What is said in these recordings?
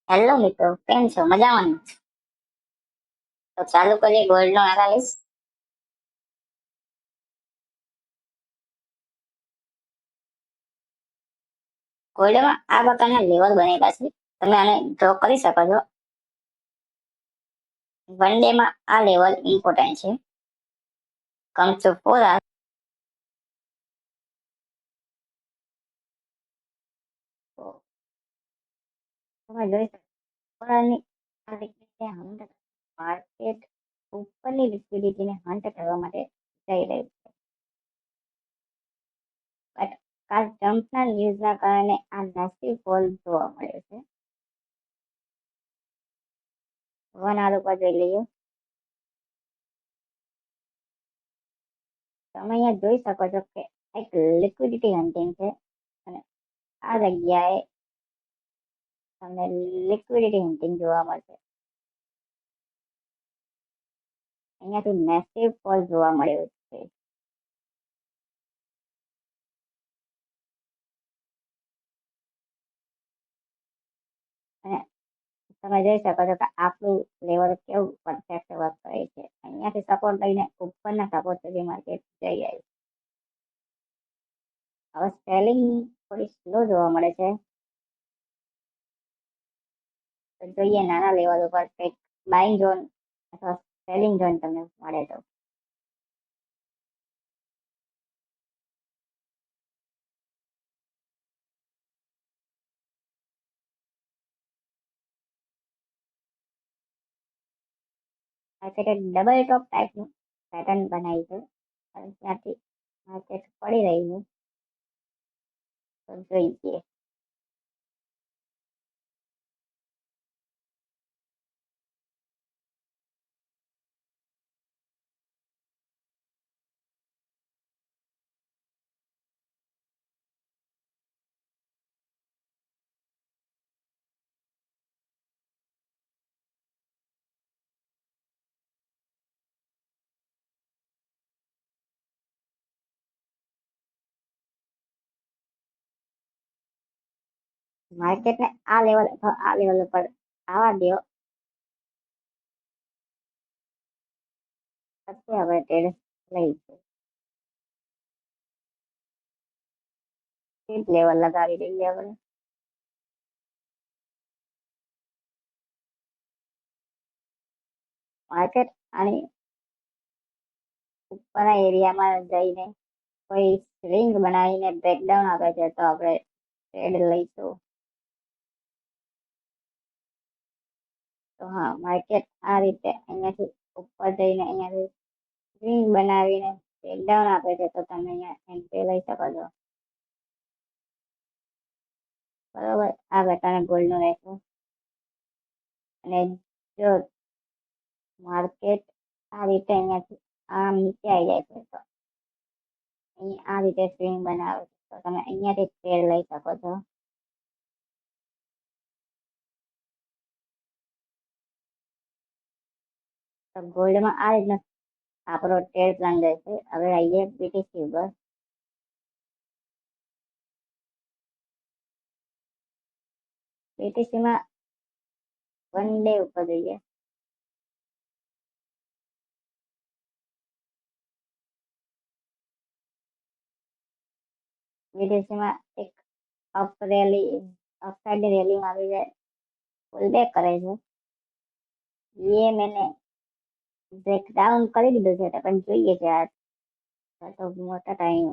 Hello મિત્રો, કેમ છો? મજામાં ને? તો ચાલુ કરીએ ગોલ્ડનો એનાલિસ. ગોલ્ડમાં આ પ્રકારના લેવલ બનેલા છે. તમે આને ડ્રો કરી શકો છો. વન ડેમાં આ લેવલ ઇમ્પોર્ટન્ટ છે. Come to 4 hours. તો તમે જોઈ શકો 4 hours આ લિક્વિડિટી હન્ટ માર્કેટ ઉપરની લિક્વિડિટીને હન્ટ કરવા માટે જઈ રહ્યું છે. બટ કાલ ટ્રમ્પના ન્યૂઝના કારણે આ મેસિવ ફોલ જોવા મળ્યો છે. 1 hour ઉપર જોઈ લઈએ. તમે અહીંયા જોઈ શકો છો કે એક લિક્વિડિટી હન્ટિંગ છે અને આ જગ્યાએ તમને લિક્વિડિટી હન્ટિંગ જોવા મળશે. અહીંયાથી મેસિવ ફોલ જોવા મળ્યો છે. અને તમે જોઈ શકો છો કે આપણું લેવલ કેવું પરફેક્ટ વર્ક કરે છે. અહીંયાથી સપોર્ટ લઈને ઉપરના સપોર્ટ સુધી માર્કેટ જઈ આવી. હવે સેલિંગ થોડી સ્લો જોવા મળે છે. તો જોઈએ નાના લેવલ ઉપર કંઈક બાઇંગ ઝોન અથવા સેલિંગ ઝોન તમને મળે તો. માર્કેટે ડબલ ટોપ ટાઈપનું પેટર્ન બનાવી છે અને ત્યાંથી માર્કેટ પડી રહ્યું છે. તો જોઈએ. માર્કેટને આ લેવલ અથવા આ લેવલ ઉપર આવવા દો, પછી આપણે ટ્રેડ લઈશું. લેવલ લગાવી દઈએ આપણે. માર્કેટ આની ઉપરના એરિયામાં જઈને કોઈ સ્વિંગ બનાવીને બ્રેકડાઉન આપે છે તો આપણે ટ્રેડ લઈશું. તો હા, માર્કેટ આ રીતે અહીંયાથી ઉપર જઈને અહીંયાથી સ્વિંગ બનાવીને બ્રેકડાઉન આપે છે તો તમે અહીંયા એન્ટ્રી લઈ શકો છો. બરોબર, આ પ્રકારે ગોલ્ડનું રહેશે. અને જો માર્કેટ આ રીતે અહીંયાથી આમ નીચે આવી જાય છે તો અહીં આ રીતે સ્વિંગ બનાવે છે તો તમે અહીંયાથી ટ્રેડ લઈ શકો છો. તો ગોલ્ડમાં આ રીતનો આપણો ટ્રેડ પ્લાન રહેશે. હવે આવીએ બીટીસી ઉપર. બીટીસીમાં વન ડે ઉપર જોઈએ. બીટીસીમાં એક અપસાઇડ રેલીમાં આવી જાય પુલ બેક કરે છે. એ મેને બ્રેકડાઉન કરી દીધું છે પણ જોઈએ છે આ તો મોટા ટાઈમ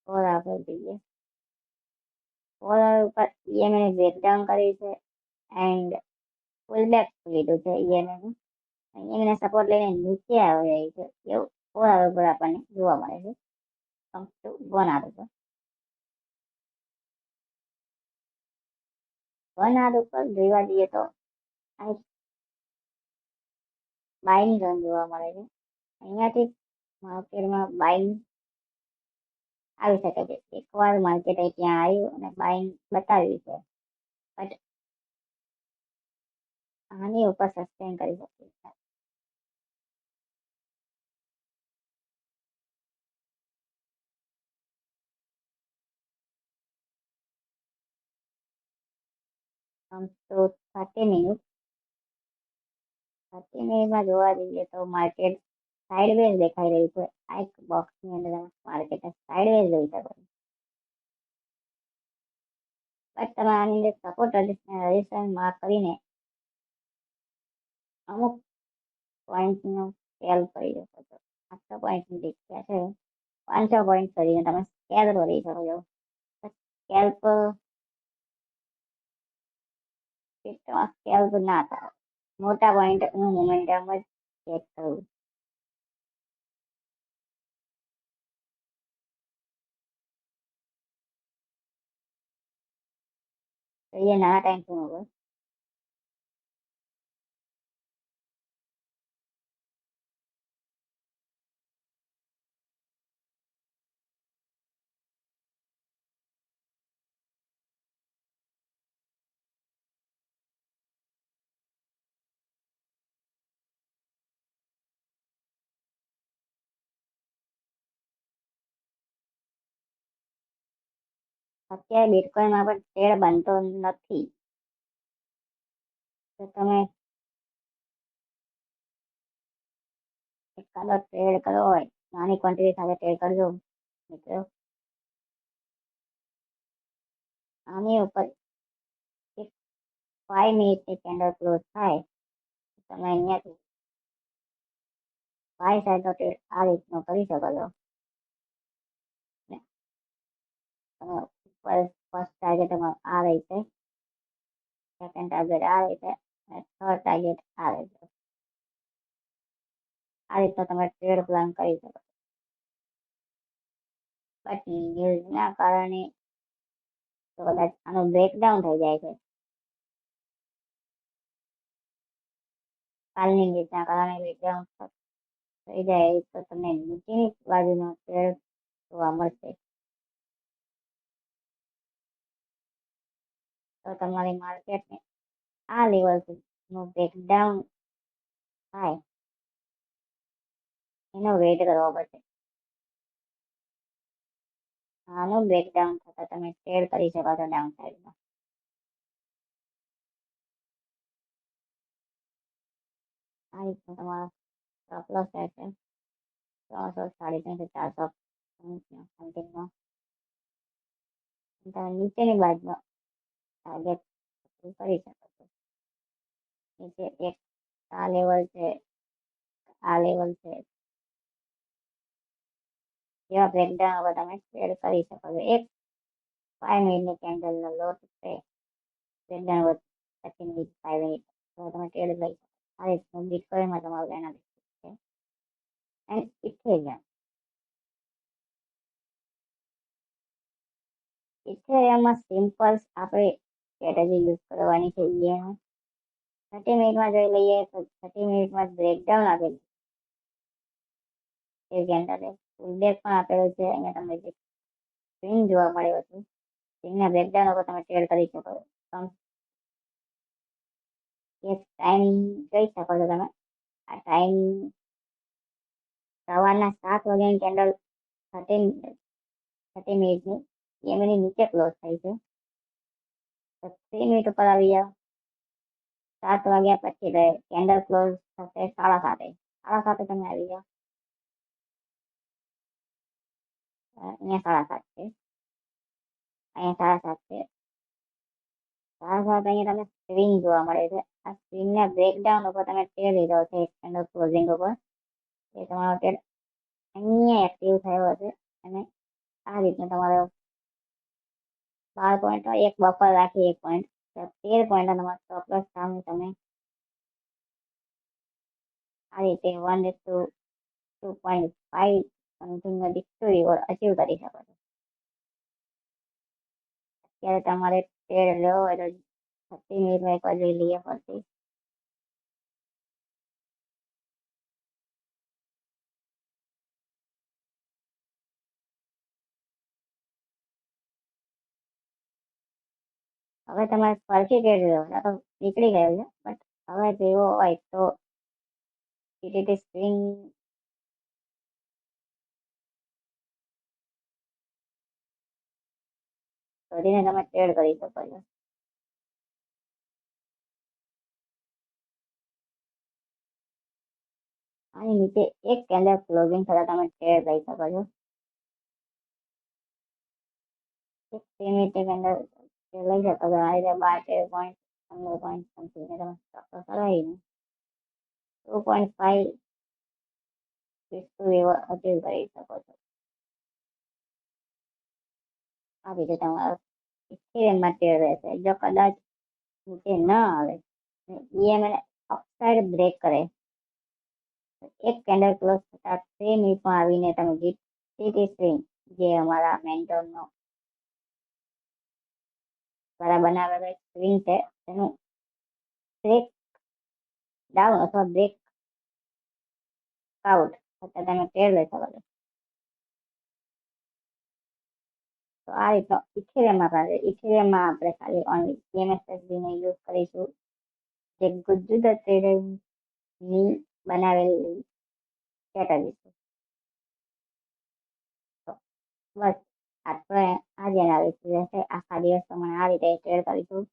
ઓર આપણે જોઈએ. ઓર ઉપર ઈએમએ બ્રેકડાઉન કર્યું છે એન્ડ પુલ બેક લીધું છે. ઈએમએ સપોર્ટ લઈને નીચે આવી રહી છે એવું ઓર ઉપર આપણને જોવા મળે છે. વન આર ઉપર 1 hour ઉપર જોવા જઈએ તો આ બાઇંગ ઝોન જોવા મળે છે. અહીંયાથી માર્કેટમાં બાઇંગ આવી શકે છે. એકવાર માર્કેટ ત્યાં આવ્યું અને બાઇંગ બતાવ્યું છે બટ આની ઉપર સસ્ટેન કરી શકે છે. આમ તો 30 મિનિટમાં જોવા જઈએ તો માર્કેટ સાઇડવેઝ દેખાઈ રહ્યું છે. આ એક બોક્સની અંદર તમે માર્કેટને સાઇડવેઝ જોઈ શકો છો. બટ તમે આની અંદર સપોર્ટ રજિસ્ટન્સ માર્ક કરીને અમુક પોઈન્ટનો સ્કેલ કરી શકો છો. 800 પોઈન્ટની જગ્યા છે 500 પોઈન્ટ કરીને તમે સ્કેલ કરી શકો છો. સ્કેલ પર સ્કેલ પર ના થાય, મોટા પોઈન્ટનું મોમેન્ટમ જ ચેક કરવું. તો એ નાના ટાઈમ શું હોય? અત્યારે બિટકોઈનમાં પણ ટ્રેડ બનતો નથી. તો તમે એકાદો ટ્રેડ કરવો હોય, નાની ક્વોન્ટિટી સાથે ટ્રેડ કરજો મિત્રો. આની ઉપર એક 5 મિનિટની કેન્ડલ ક્લોઝ થાય, તમે અહીંયાથી બાય સાઈડનો ટ્રેડ આ રીતનો કરી શકો છો. તમે ઉપર ફર્સ્ટ ટાર્ગેટ તમારો આ રહેશે, સેકન્ડ ટાર્ગેટ આ રહેશે અને થર્ડ ટાર્ગેટ આ રહેશે. આ રીતનો તમે ટ્રેડ પ્લાન કરી શકો. બટ ન્યૂઝના કારણે તો કદાચ આનું બ્રેકડાઉન થઈ જાય છે. કાલની ન્યૂઝના કારણે બ્રેકડાઉન થઈ જાય તો તમને નીચેની બાજુનો ટ્રેડ જોવા મળશે. તો તમારી માર્કેટને આ લેવલ સુધીનું બ્રેકડાઉન થાય એનો વેઇટ કરવો પડશે. આનું બ્રેકડાઉન થતા તમે ટ્રેડ કરી શકો છો ડાઉન સાઈડમાં. આ રીતનું તમારો સ્ટોપ લોસ રહેશે 300, 350, 400 સમથિંગનો. તમે નીચેની બાજુનો ટાર્ગેટ કરી શકો છો. નીચે એક આ લેવલ છે, આ લેવલ છે. જેવા બ્રેકડાઉન હવે તમે ટ્રેડ કરી શકો છો. એક 5 મિનિટની કેન્ડલનો લોટ છે, બ્રેકડાઉન 30 મિનિટ 5 મિનિટ તો તમે ટ્રેડ લઈ શકો. આ રીતનું બિટકોઈનમાં તમારું એનાલિસિસ છે. એન્ડ ઇથેરિયમમાં સિમ્પલ આપણે સ્ટ્રેટેજી યુઝ કરવાની છે. 30 મિનિટમાં જોઈ લઈએ તો 30 મિનિટમાં બ્રેકડાઉન આપેલું છે. કેન્ડલે ફૂલબેક પણ આપેલું છે. અહીંયા તમને જે સ્વિંગ જોવા મળ્યો હતું, સ્વિંગના બ્રેકડાઉન ઉપર તમે ટ્રેડ કરી શકો છો. એક ટાઈમ જોઈ શકો છો તમે. આ ટાઈમ સવારના 7 વાગ્યાની કેન્ડલ 30 મિનિટની એમની નીચે ક્લોઝ થઈ છે. તો 3 મિનિટ ઉપર આવી જાઓ. 7 વાગ્યા પછી કેન્ડલ ક્લોઝ થશે 7:30. 7:30 તમે આવી જાઓ. અહીંયા 7:30 છે, અહીંયા 7:30 છે. 7:30 અહીંયા તમને સ્વિંગ જોવા મળે છે. આ સ્વિંગના બ્રેકડાઉન ઉપર તમે ટ્રેડ લીધો છે એક કેન્ડલ ક્લોઝિંગ ઉપર. એ તમારો ટ્રેડ અહીંયા એક્ટિવ થયો હશે અને આ રીતનું તમારો 12 પોઈન્ટ એક બફર રાખી 1 પોઈન્ટ 13 પોઈન્ટ તમારો સ્ટોપ લોસ સામે તમે આ રીતે 1:2.5 સમથિંગનો ડિસ્ટ્રી અચીવ કરી શકો છો. અત્યારે તમારે ટ્રેડ લેવો હોય તો 30 મિનિટમાં એકવાર જોઈ લઈએ પછી. હવે તમારે ફરીથી ટ્રેડ લેવો તો નીકળી ગયો છે. બટ હવે જેવો હોય તો ટીટીટી સ્વિંગ શોધીને તમે ટ્રેડ કરી શકો છો. આની નીચે એક કેન્ડલ ક્લોઝિંગ થતા તમે ટ્રેડ લઈ શકો છો. એક 3 મિનિટે કેન્ડલ લઈ શકો છો. આ રીતે 12 13 પોઈન્ટ 15 પોઈન્ટ સમથિંગ તમે સ્ટોક કરાવીને 2.5 એવો અચીવ કરી શકો છો. આ રીતે તમારો ઇથેરિયમમાં ટ્રેડ રહેશે. જો કદાચ નીચે ન આવે EMA અપસાઇડ બ્રેક કરે, એક કેન્ડલ ક્લોઝ થતા 3 મિનિટમાં આવીને તમે જીટી સ્વિંગ જે અમારા મેન્ટોરનો દ્વારા બનાવેલો એક સ્વિંગ છે તેનું બ્રેક ડાઉન અથવા બ્રેક આઉટ થતા તમે ટ્રેડ લઈ શકો છો. તો આ રીતનો ઇથેરિયમમાં આપણે ખાલી ઓનલી EMSSB ને યુઝ કરીશું, જે ગુજરાત ટ્રેડરની બનાવેલી સ્ટ્રેટેજી છે. તો બસ આપણે આજે એનાલિસિસ રહેશે. આખા દિવસ તમને આ રીતે ટ્રેડ કરીશું.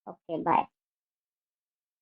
Okay bye.